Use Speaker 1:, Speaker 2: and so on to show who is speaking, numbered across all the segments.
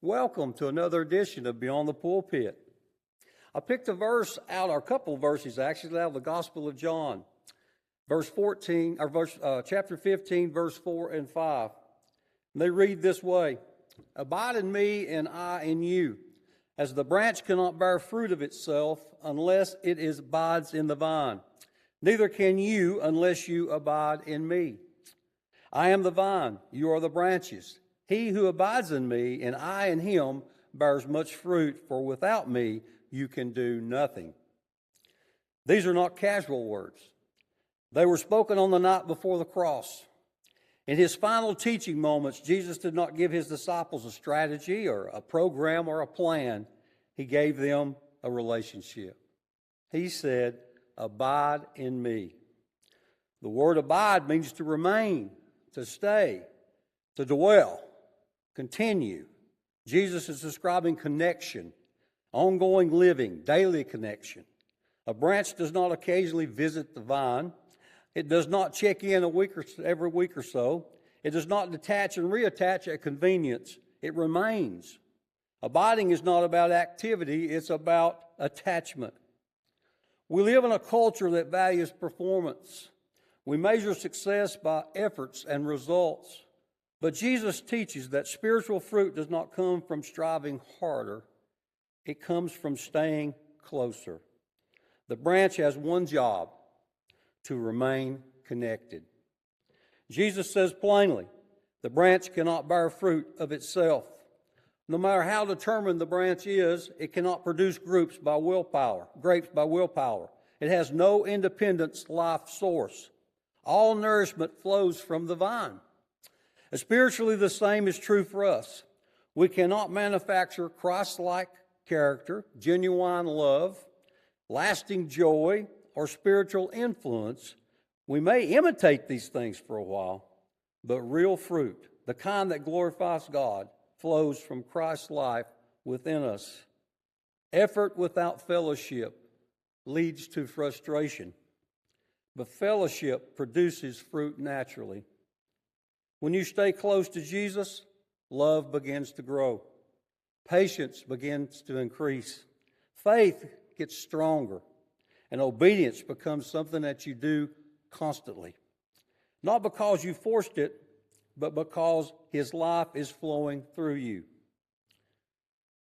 Speaker 1: Welcome to another edition of Beyond the Pulpit. I picked a verse out, or a couple of verses actually, out of the Gospel of John, chapter 15, verse 4 and 5. And they read this way: "Abide in me, and I in you, as the branch cannot bear fruit of itself unless it abides in the vine. Neither can you unless you abide in me. I am the vine; you are the branches. He who abides in me, and I in him, bears much fruit, for without me you can do nothing." These are not casual words. They were spoken on the night before the cross. In his final teaching moments, Jesus did not give his disciples a strategy or a program or a plan. He gave them a relationship. He said, "Abide in me." The word abide means to remain, to stay, to dwell, continue. Jesus is describing connection, ongoing living, daily connection. A branch does not occasionally visit the vine. It does not check in every week or so. It does not detach and reattach at convenience. It remains. Abiding is not about activity, it's about attachment. We live in a culture that values performance. We measure success by efforts and results. But Jesus teaches that spiritual fruit does not come from striving harder. It comes from staying closer. The branch has one job: to remain connected. Jesus says plainly, the branch cannot bear fruit of itself. No matter how determined the branch is, it cannot produce grapes by willpower. It has no independent life source. All nourishment flows from the vine. Spiritually, the same is true for us. We cannot manufacture Christ-like character, genuine love, lasting joy, or spiritual influence. We may imitate these things for a while, but real fruit, the kind that glorifies God, flows from Christ's life within us. Effort without fellowship leads to frustration, but fellowship produces fruit naturally. When you stay close to Jesus, love begins to grow. Patience begins to increase. Faith gets stronger. And obedience becomes something that you do constantly. Not because you forced it, but because his life is flowing through you.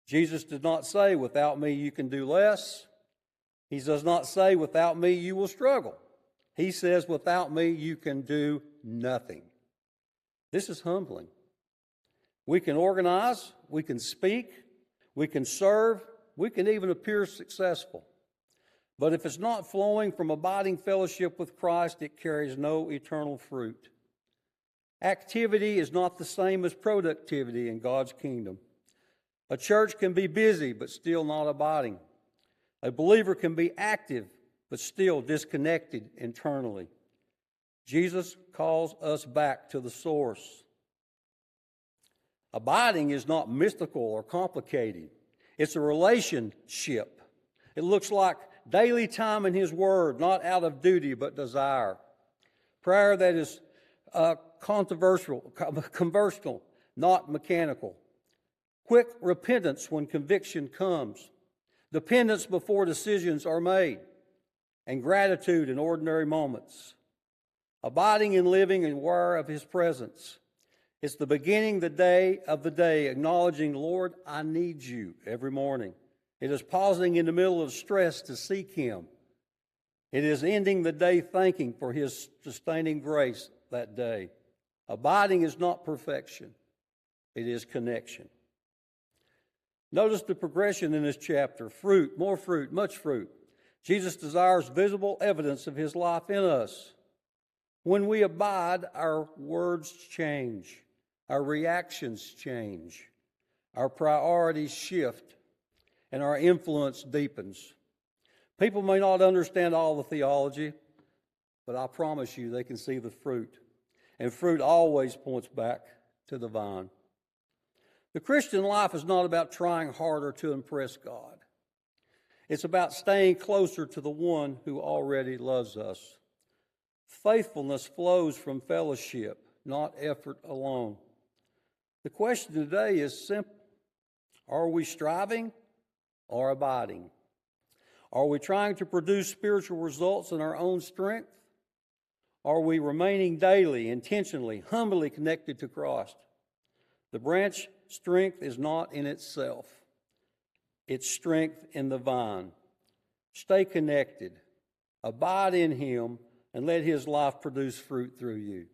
Speaker 1: Jesus did not say, "Without me you can do less." He does not say, "Without me you will struggle." He says, "Without me you can do nothing." This is humbling. We can organize, we can speak, we can serve, we can even appear successful. But if it's not flowing from abiding fellowship with Christ, it carries no eternal fruit. Activity is not the same as productivity in God's kingdom. A church can be busy but still not abiding. A believer can be active but still disconnected internally. Jesus calls us back to the source. Abiding is not mystical or complicated. It's a relationship. It looks like daily time in his word, not out of duty but desire. Prayer that is conversational, not mechanical. Quick repentance when conviction comes. Dependence before decisions are made. And gratitude in ordinary moments. Abiding and living and aware of his presence. It's the beginning of the day, acknowledging, "Lord, I need you," every morning. It is pausing in the middle of stress to seek him. It is ending the day thanking for his sustaining grace that day. Abiding is not perfection. It is connection. Notice the progression in this chapter. Fruit, more fruit, much fruit. Jesus desires visible evidence of his life in us. When we abide, our words change. Our reactions change. Our priorities shift. And our influence deepens. People may not understand all the theology, but I promise you they can see the fruit. And fruit always points back to the vine. The Christian life is not about trying harder to impress God. It's about staying closer to the one who already loves us. Faithfulness flows from fellowship, not effort alone. The question today is simple. Are we striving or abiding? Are we trying to produce spiritual results in our own strength? Are we remaining daily, intentionally, humbly connected to Christ? The branch strength is not in itself. It's strength in the vine. Stay connected. Abide in Him and let His life produce fruit through you.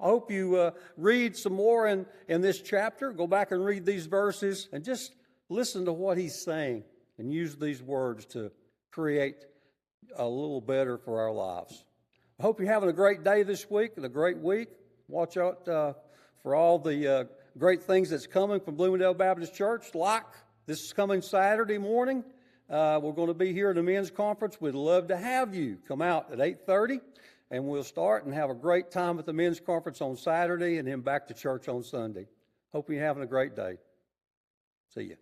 Speaker 1: I hope you read some more in this chapter. Go back and read these verses and just listen to what he's saying and use these words to create a little better for our lives. I hope you're having a great day this week and a great week. Watch out for all the great things that's coming from Bloomingdale Baptist Church. Like this coming Saturday morning, we're going to be here at the men's conference. We'd love to have you come out at 8:30. And we'll start and have a great time at the men's conference on Saturday and then back to church on Sunday. Hope you're having a great day. See you.